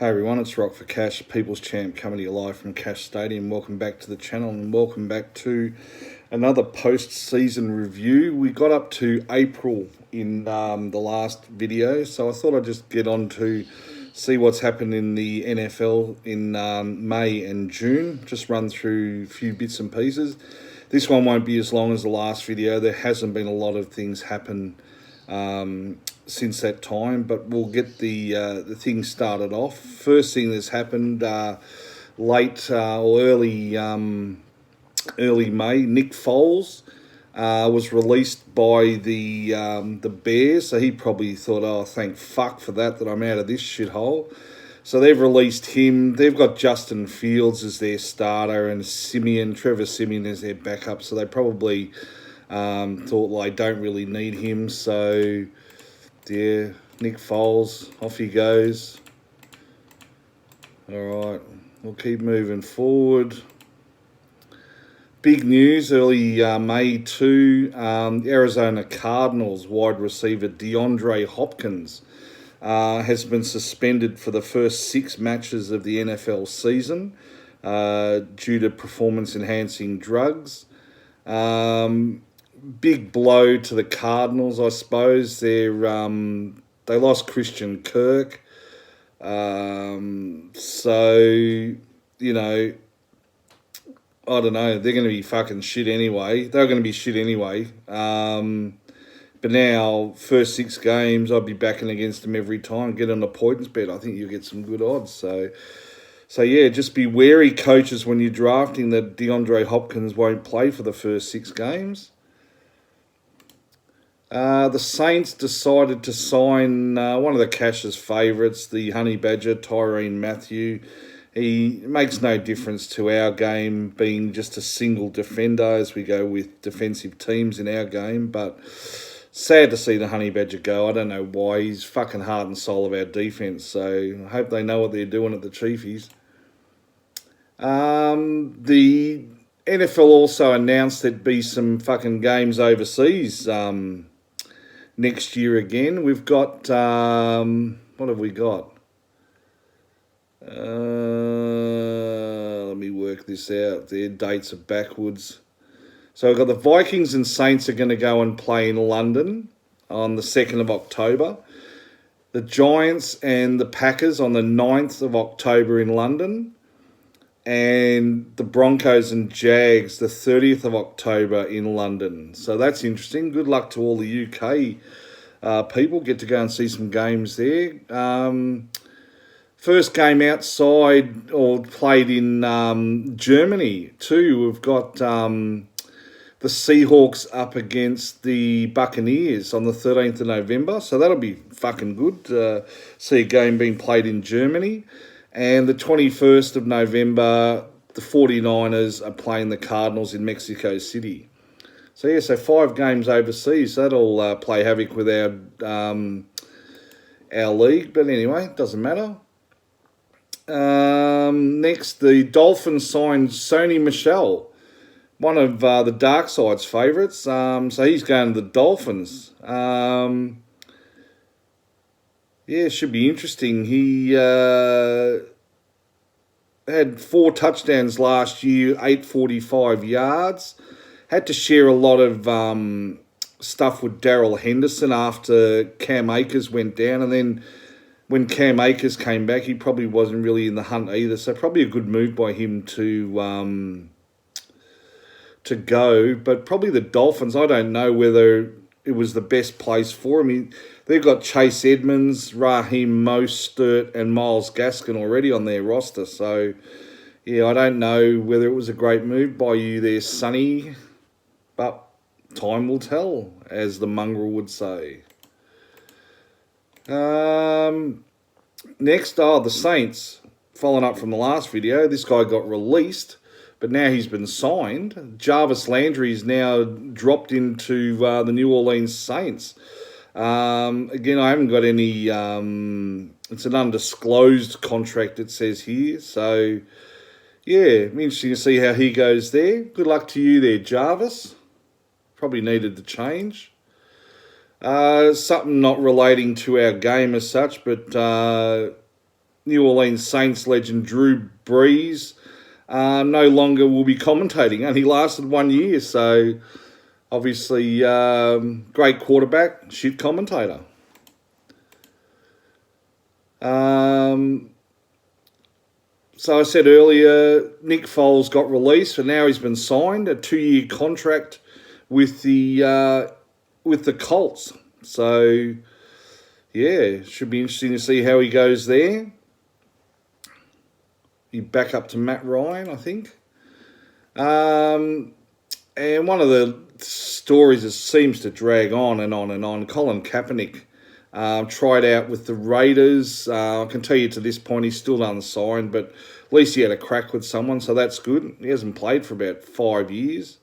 Hey everyone, it's Rock for Cash, People's Champ, coming to you live from Cash Stadium. Welcome back to the channel and welcome back to another post-season review. We got up to April in the last video, so I thought I'd just get on to see what's happened in the NFL in May and June. Just run through a few bits and pieces. This one won't be as long as the last video. There hasn't been a lot of things happen since that time, but we'll get the thing started off. First thing that's happened late or early May, Nick Foles was released by the Bears, so he probably thought, oh, thank fuck for that I'm out of this shithole. So they've released him. They've got Justin Fields as their starter and Trevor Siemian as their backup, so they probably thought, well, they don't really need him. So yeah, Nick Foles, off he goes. All right, we'll keep moving forward. Big news early May too. Arizona Cardinals wide receiver DeAndre Hopkins has been suspended for the first 6 matches of the NFL season due to performance-enhancing drugs. Big blow to the Cardinals, I suppose. They lost Christian Kirk. So, you know, I don't know. They're going to be fucking shit anyway. They're going to be shit anyway. But now, first 6 games, I'd be backing against them every time. Get on the points bet. I think you'll get some good odds. So yeah, just be wary, coaches, when you're drafting, that DeAndre Hopkins won't play for the first 6 games. The Saints decided to sign one of the Cash's favourites, the Honey Badger, Tyrann Mathieu. He makes no difference to our game, being just a single defender as we go with defensive teams in our game. But sad to see the Honey Badger go. I don't know why. He's fucking heart and soul of our defence. So I hope they know what they're doing at the Chiefies. The NFL also announced there'd be some fucking games overseas next year again. We've got, what have we got? Let me work this out. Their dates are backwards. So we've got the Vikings and Saints are going to go and play in London on the 2nd of October. The Giants and the Packers on the 9th of October in London. And the Broncos and Jags the 30th of October in London. So that's interesting. Good luck to all the UK people. Get to go and see some games there. First game outside or played in Germany too. We've got the Seahawks up against the Buccaneers on the 13th of November. So that'll be fucking good to see a game being played in Germany. And the 21st of November, the 49ers are playing the Cardinals in Mexico City. So, yeah, so 5 games overseas. That'll play havoc with our league. But anyway, it doesn't matter. Next, the Dolphins signed Sony Michel, one of the Dark Side's favourites. So he's going to the Dolphins. Yeah, it should be interesting. He had 4 touchdowns last year, 845 yards. Had to share a lot of stuff with Darrell Henderson after Cam Akers went down. And then when Cam Akers came back, he probably wasn't really in the hunt either. So probably a good move by him to go. But probably the Dolphins, I don't know whether it was the best place for him. They've got Chase Edmonds, Raheem Mostert, and Myles Gaskin already on their roster. So, yeah, I don't know whether it was a great move by you there, Sonny. But time will tell, as the mongrel would say. Next, the Saints. Following up from the last video, this guy got released, but now he's been signed. Jarvis Landry is now dropped into the New Orleans Saints. Again, I haven't got any, it's an undisclosed contract, it says here. So, yeah, interesting to see how he goes there. Good luck to you there, Jarvis. Probably needed the change. Something not relating to our game as such, but New Orleans Saints legend Drew Brees no longer will be commentating. Only lasted 1 year, so obviously great quarterback, shit commentator. So I said earlier, Nick Foles got released, and now he's been signed a 2-year contract with the Colts. So yeah, should be interesting to see how he goes there. He back up to Matt Ryan, I think. And one of the stories that seems to drag on and on and on, Colin Kaepernick tried out with the Raiders. I can tell you to this point he's still unsigned, but at least he had a crack with someone, so that's good. He hasn't played for about 5 years.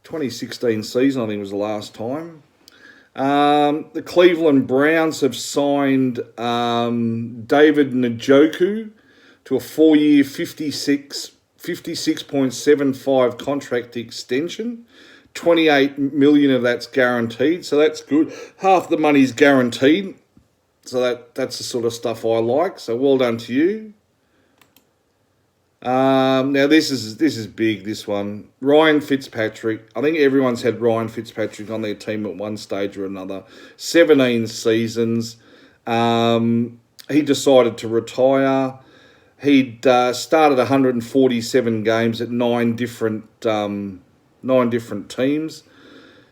2016 season, I think, was the last time. The Cleveland Browns have signed David Njoku to a 4-year, $56.75 contract extension. 28 million of that's guaranteed, so that's good. Half the money's guaranteed, so that's the sort of stuff I like. So well done to you. Now this is big. This one, Ryan Fitzpatrick. I think everyone's had Ryan Fitzpatrick on their team at one stage or another. 17 seasons. He decided to retire. He'd started 147 games at nine different teams.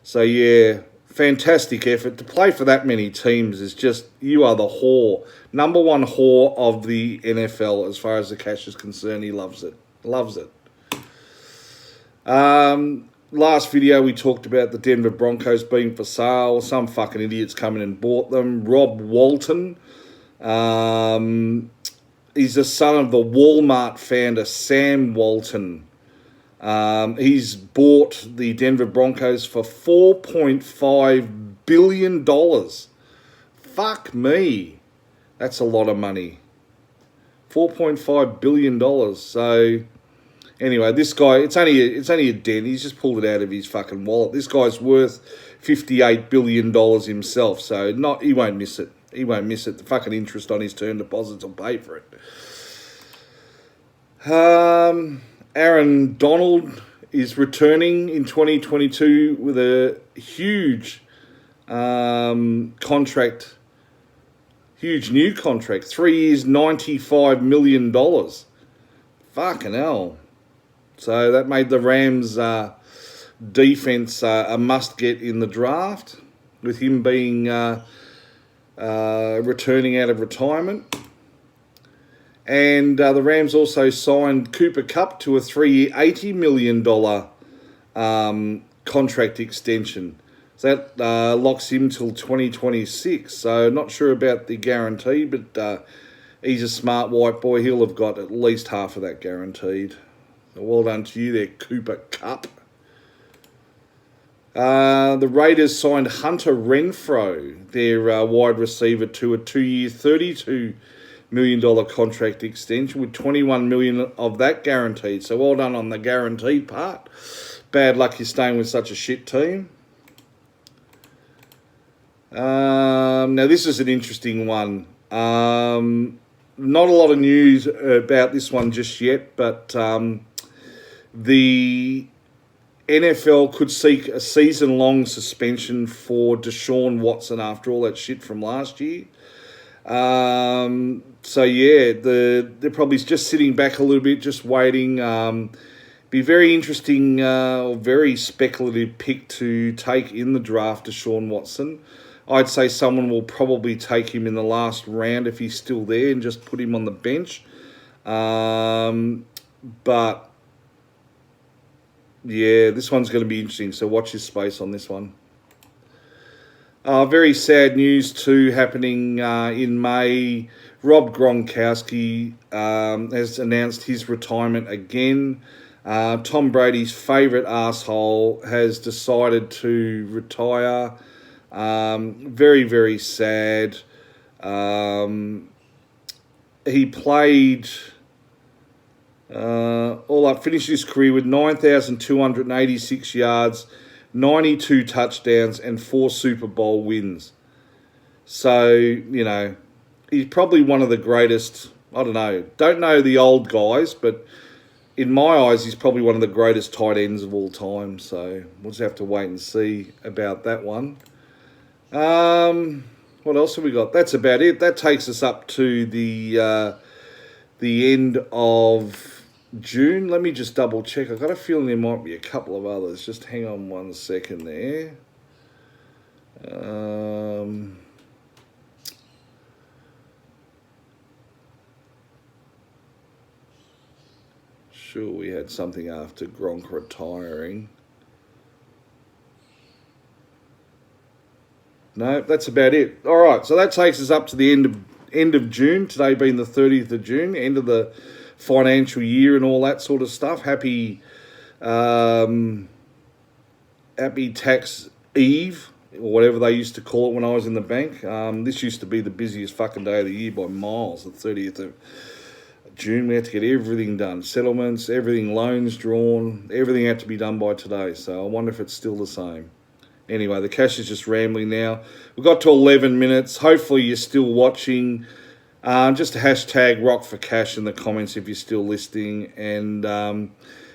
So yeah, fantastic effort. To play for that many teams is just, you are the whore. Number one whore of the NFL as far as the cash is concerned. He loves it. Loves it. Last video we talked about the Denver Broncos being for sale. Some fucking idiots come in and bought them. Rob Walton. He's the son of the Walmart founder, Sam Walton. He's bought the Denver Broncos for $4.5 billion. Fuck me. That's a lot of money. $4.5 billion. So, anyway, this guy, it's only a dent. He's just pulled it out of his fucking wallet. This guy's worth $58 billion himself. So, he won't miss it. He won't miss it. The fucking interest on his term deposits will pay for it. Aaron Donald is returning in 2022 with a huge contract, huge new contract. 3 years, $95 million. Fucking hell. So that made the Rams defense a must-get in the draft, with him being returning out of retirement. And the Rams also signed Cooper Kupp to a 3-year, $80 million contract extension. So that locks him till 2026. So not sure about the guarantee, but he's a smart white boy. He'll have got at least half of that guaranteed. So well done to you there, Cooper Kupp. The Raiders signed Hunter Renfrow, their wide receiver, to a 2-year, $32 million contract extension with $21 million of that guaranteed. So well done on the guaranteed part. Bad luck you're staying with such a shit team. Now this is an interesting one. Not a lot of news about this one just yet, but the NFL could seek a season-long suspension for Deshaun Watson after all that shit from last year. So yeah, they're probably just sitting back a little bit, just waiting. Be very interesting, or very speculative pick to take in the draft, Deshaun Watson. I'd say someone will probably take him in the last round if he's still there and just put him on the bench. But yeah, this one's going to be interesting, so watch his space on this one. Very sad news too happening in May. Rob Gronkowski has announced his retirement again. Tom Brady's favourite asshole has decided to retire. Very, very sad. He played... all up, finished his career with 9,286 yards, 92 touchdowns, and 4 Super Bowl wins. So, you know, he's probably one of the greatest. I don't know the old guys, but in my eyes, he's probably one of the greatest tight ends of all time. So we'll just have to wait and see about that one. What else have we got? That's about it. That takes us up to the end of June. Let me just double check. I've got a feeling there might be a couple of others. Just hang on 1 second there. Sure, we had something after Gronk retiring. No, that's about it. All right, so that takes us up to the end of June. Today being the 30th of June, end of the financial year and all that sort of stuff. Happy tax eve, or whatever they used to call it when I was in the bank. This used to be the busiest fucking day of the year by miles, the 30th of June. We had to get everything done. Settlements, everything, loans drawn, everything had to be done by today. So I wonder if it's still the same. Anyway, the cash is just rambling now. We've got to 11 minutes. Hopefully you're still watching. Just a hashtag rock for cash in the comments if you're still listening. And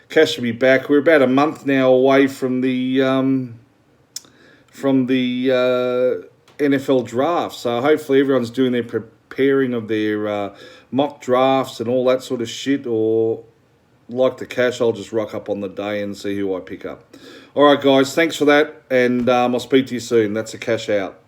cash will be back. We're about a month now away from the NFL draft. So hopefully everyone's doing their preparing of their mock drafts and all that sort of shit. Or like the cash, I'll just rock up on the day and see who I pick up. All right, guys, thanks for that, and I'll speak to you soon. That's a cash out.